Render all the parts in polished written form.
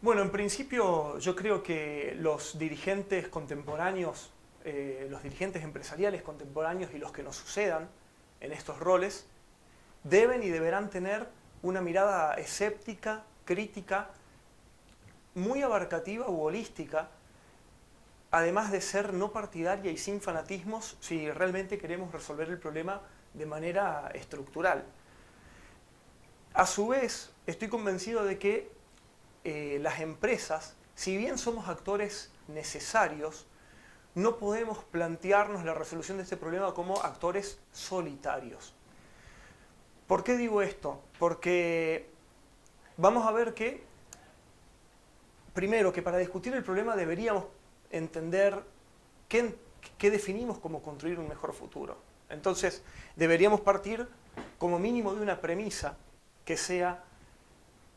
Bueno, en principio yo creo que los dirigentes contemporáneos, los dirigentes empresariales contemporáneos y los que nos sucedan en estos roles, deben y deberán tener una mirada escéptica, crítica, muy abarcativa u holística, además de ser no partidaria y sin fanatismos si realmente queremos resolver el problema de manera estructural. A su vez, estoy convencido de que las empresas, si bien somos actores necesarios, no podemos plantearnos la resolución de este problema como actores solitarios. ¿Por qué digo esto? Porque vamos a ver que, primero, que para discutir el problema deberíamos entender qué definimos como construir un mejor futuro. Entonces, deberíamos partir como mínimo de una premisa que sea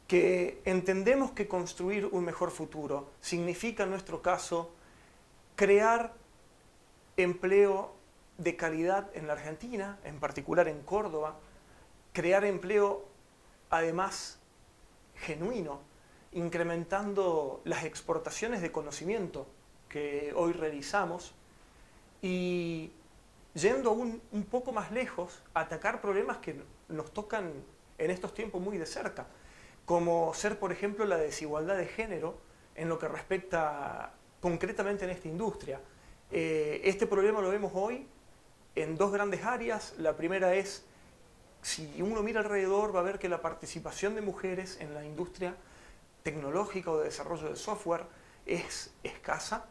que entendemos que construir un mejor futuro significa, en nuestro caso, crear empleo de calidad en la Argentina, en particular en Córdoba, crear empleo además genuino, incrementando las exportaciones de conocimiento que hoy realizamos y yendo aún un poco más lejos, atacar problemas que nos tocan en estos tiempos muy de cerca, como ser, por ejemplo, la desigualdad de género en lo que respecta concretamente en esta industria. Este problema lo vemos hoy en dos grandes áreas. La primera es, si uno mira alrededor, va a ver que la participación de mujeres en la industria tecnológica o de desarrollo de software es escasa.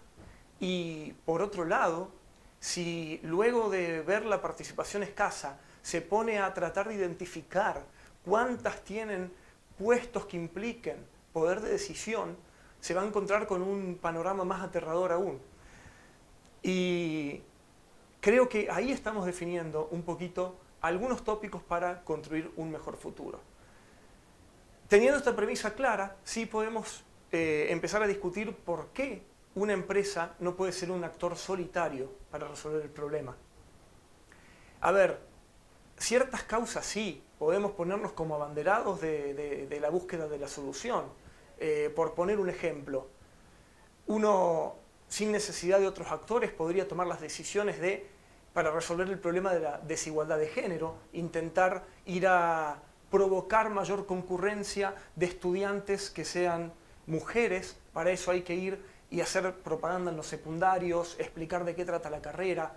Y por otro lado, si luego de ver la participación escasa se pone a tratar de identificar cuántas tienen puestos que impliquen poder de decisión, se va a encontrar con un panorama más aterrador aún. Y creo que ahí estamos definiendo un poquito algunos tópicos para construir un mejor futuro. Teniendo esta premisa clara, sí podemos empezar a discutir por qué una empresa no puede ser un actor solitario para resolver el problema. A ver, ciertas causas sí, podemos ponernos como abanderados de la búsqueda de la solución. Por poner un ejemplo, uno sin necesidad de otros actores podría tomar las decisiones para resolver el problema de la desigualdad de género, intentar ir a provocar mayor concurrencia de estudiantes que sean mujeres. Para eso hay que ir y hacer propaganda en los secundarios, explicar de qué trata la carrera,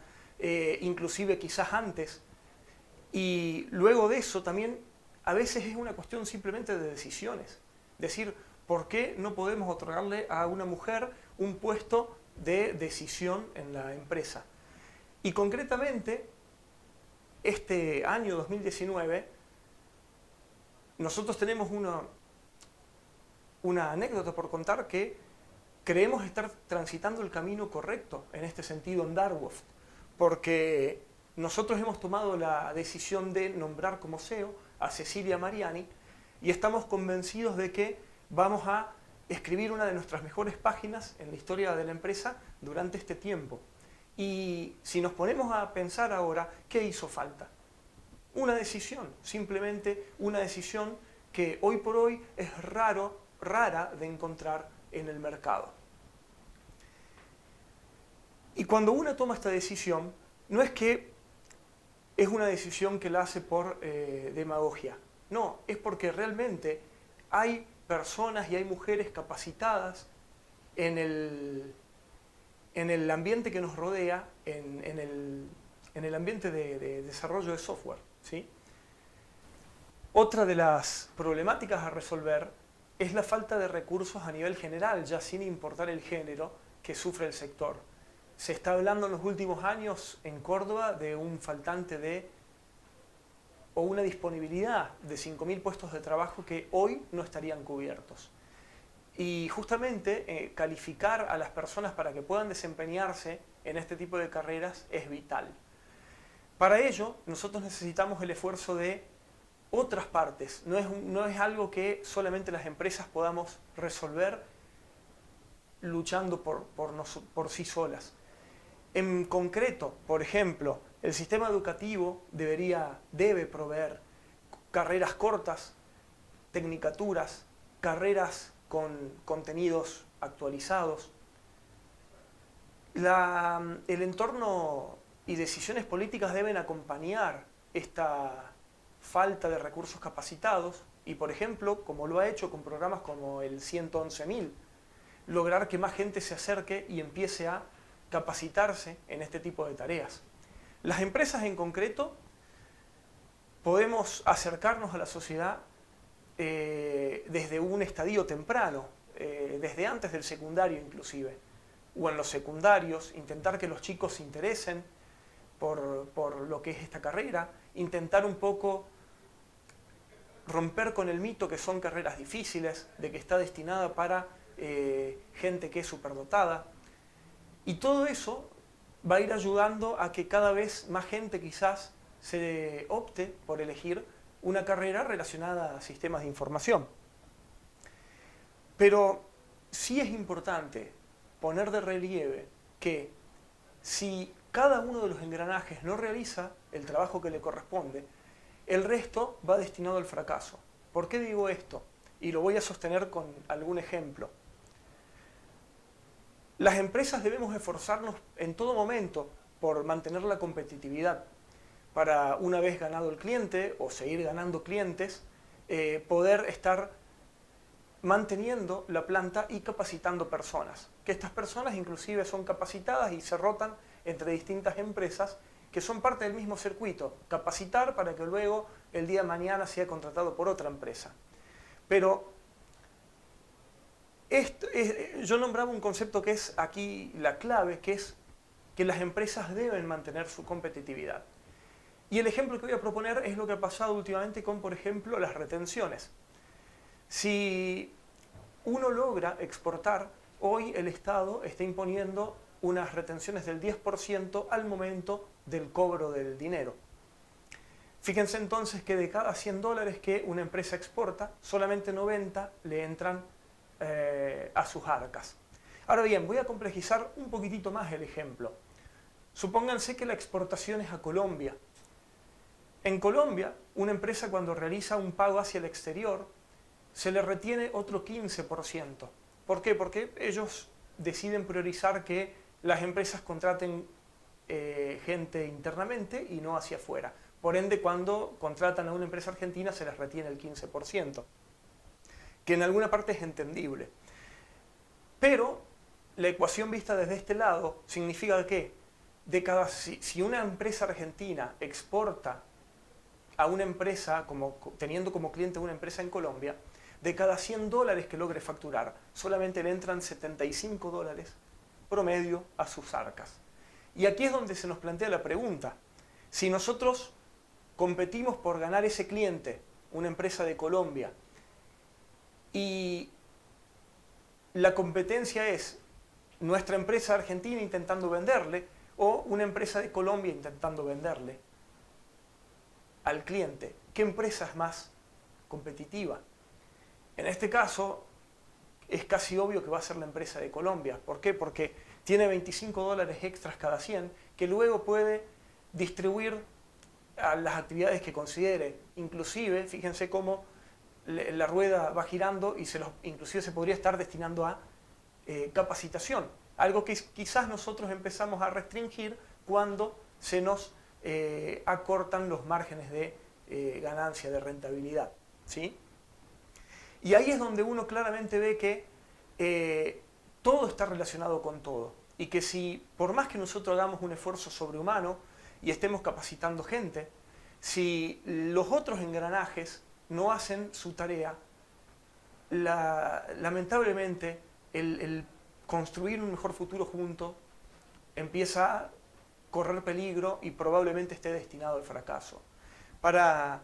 inclusive quizás antes. Y luego de eso también a veces es una cuestión simplemente de decisiones. Decir, ¿por qué no podemos otorgarle a una mujer un puesto de decisión en la empresa? Y concretamente, este año 2019, nosotros tenemos una anécdota por contar que creemos estar transitando el camino correcto en este sentido en Dartmouth, porque nosotros hemos tomado la decisión de nombrar como CEO a Cecilia Mariani y estamos convencidos de que vamos a escribir una de nuestras mejores páginas en la historia de la empresa durante este tiempo. Y si nos ponemos a pensar ahora, ¿qué hizo falta? Una decisión, simplemente una decisión que hoy por hoy es rara de encontrar en el mercado. Y cuando uno toma esta decisión, no es que es una decisión que la hace por demagogia. No, es porque realmente hay personas y hay mujeres capacitadas en el ambiente que nos rodea, en el ambiente de desarrollo de software, ¿sí? Otra de las problemáticas a resolver es la falta de recursos a nivel general, ya sin importar el género que sufre el sector. Se está hablando en los últimos años en Córdoba de un faltante o una disponibilidad de 5.000 puestos de trabajo que hoy no estarían cubiertos. Y justamente calificar a las personas para que puedan desempeñarse en este tipo de carreras es vital. Para ello, nosotros necesitamos el esfuerzo de otras partes. No es algo que solamente las empresas podamos resolver luchando por sí solas. En concreto, por ejemplo, el sistema educativo debe proveer carreras cortas, tecnicaturas, carreras con contenidos actualizados. El entorno y decisiones políticas deben acompañar esta falta de recursos capacitados y, por ejemplo, como lo ha hecho con programas como el 111.000, lograr que más gente se acerque y empiece a capacitarse en este tipo de tareas. Las empresas en concreto podemos acercarnos a la sociedad desde un estadio temprano, desde antes del secundario inclusive, o en los secundarios, intentar que los chicos se interesen por lo que es esta carrera, intentar un poco romper con el mito que son carreras difíciles, de que está destinada para gente que es superdotada. Y todo eso va a ir ayudando a que cada vez más gente quizás se opte por elegir una carrera relacionada a sistemas de información. Pero sí es importante poner de relieve que si cada uno de los engranajes no realiza el trabajo que le corresponde, el resto va destinado al fracaso. ¿Por qué digo esto? Y lo voy a sostener con algún ejemplo. Las empresas debemos esforzarnos en todo momento por mantener la competitividad, para una vez ganado el cliente o seguir ganando clientes, poder estar manteniendo la planta y capacitando personas. Que estas personas inclusive son capacitadas y se rotan entre distintas empresas que son parte del mismo circuito. Capacitar para que luego el día de mañana sea contratado por otra empresa. Pero yo nombraba un concepto que es aquí la clave, que es que las empresas deben mantener su competitividad. Y el ejemplo que voy a proponer es lo que ha pasado últimamente con, por ejemplo, las retenciones. Si uno logra exportar, hoy el Estado está imponiendo unas retenciones del 10% al momento del cobro del dinero. Fíjense entonces que de cada 100 dólares que una empresa exporta, solamente 90 le entran a sus arcas. Ahora bien, voy a complejizar un poquitito más el ejemplo. Supónganse que la exportación es a Colombia. En Colombia, una empresa cuando realiza un pago hacia el exterior, se le retiene otro 15%. ¿Por qué? Porque ellos deciden priorizar que las empresas contraten gente internamente y no hacia afuera. Por ende, cuando contratan a una empresa argentina, se les retiene el 15%, que en alguna parte es entendible. Pero la ecuación vista desde este lado significa que si una empresa argentina exporta a una empresa, teniendo como cliente una empresa en Colombia, de cada 100 dólares que logre facturar, solamente le entran 75 dólares promedio a sus arcas. Y aquí es donde se nos plantea la pregunta. Si nosotros competimos por ganar ese cliente, una empresa de Colombia, y la competencia es nuestra empresa argentina intentando venderle o una empresa de Colombia intentando venderle al cliente, ¿qué empresa es más competitiva? En este caso, es casi obvio que va a ser la empresa de Colombia. ¿Por qué? Porque tiene 25 dólares extras cada 100 que luego puede distribuir a las actividades que considere. Inclusive, fíjense cómo la rueda va girando y inclusive se podría estar destinando a capacitación. Algo que quizás nosotros empezamos a restringir cuando se nos acortan los márgenes de ganancia, de rentabilidad, ¿sí? Y ahí es donde uno claramente ve que todo está relacionado con todo. Y que si, por más que nosotros hagamos un esfuerzo sobrehumano y estemos capacitando gente, si los otros engranajes no hacen su tarea, lamentablemente el construir un mejor futuro junto empieza a correr peligro y probablemente esté destinado al fracaso. Para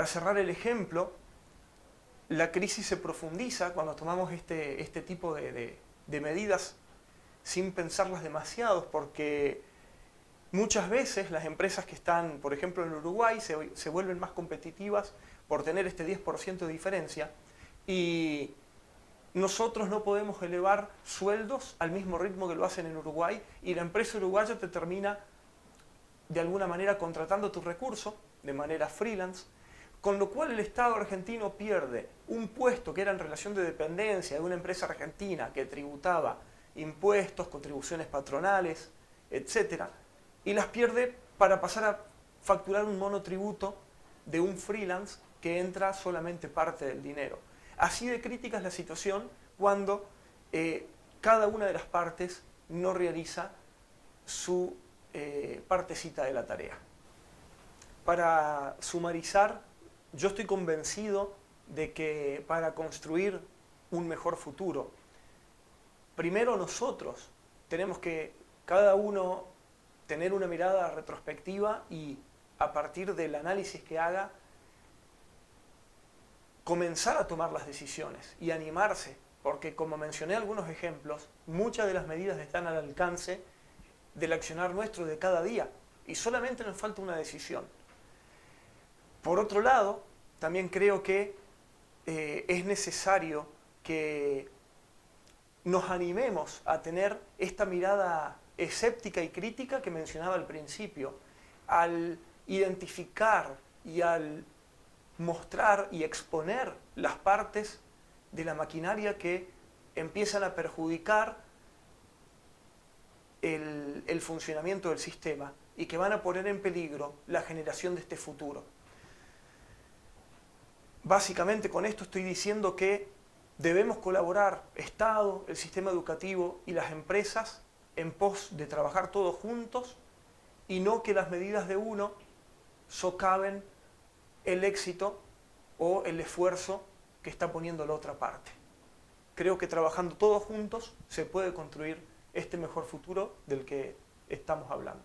cerrar el ejemplo, la crisis se profundiza cuando tomamos este tipo de medidas sin pensarlas demasiado, porque muchas veces las empresas que están, por ejemplo en Uruguay, se vuelven más competitivas por tener este 10% de diferencia y nosotros no podemos elevar sueldos al mismo ritmo que lo hacen en Uruguay y la empresa uruguaya te termina de alguna manera contratando tu recurso de manera freelance, con lo cual el Estado argentino pierde un puesto que era en relación de dependencia de una empresa argentina que tributaba impuestos, contribuciones patronales, etcétera, y las pierde para pasar a facturar un monotributo de un freelance que entra solamente parte del dinero. Así de crítica es la situación cuando cada una de las partes no realiza su partecita de la tarea. Para sumarizar, yo estoy convencido de que para construir un mejor futuro, primero nosotros tenemos que cada uno tener una mirada retrospectiva y a partir del análisis que haga, comenzar a tomar las decisiones y animarse, porque como mencioné algunos ejemplos, muchas de las medidas están al alcance del accionar nuestro de cada día y solamente nos falta una decisión. Por otro lado, también creo que es necesario que nos animemos a tener esta mirada escéptica y crítica que mencionaba al principio, al identificar y al mostrar y exponer las partes de la maquinaria que empiezan a perjudicar el funcionamiento del sistema y que van a poner en peligro la generación de este futuro. Básicamente con esto estoy diciendo que debemos colaborar, Estado, el sistema educativo y las empresas, en pos de trabajar todos juntos y no que las medidas de uno socaven el éxito o el esfuerzo que está poniendo la otra parte. Creo que trabajando todos juntos se puede construir este mejor futuro del que estamos hablando.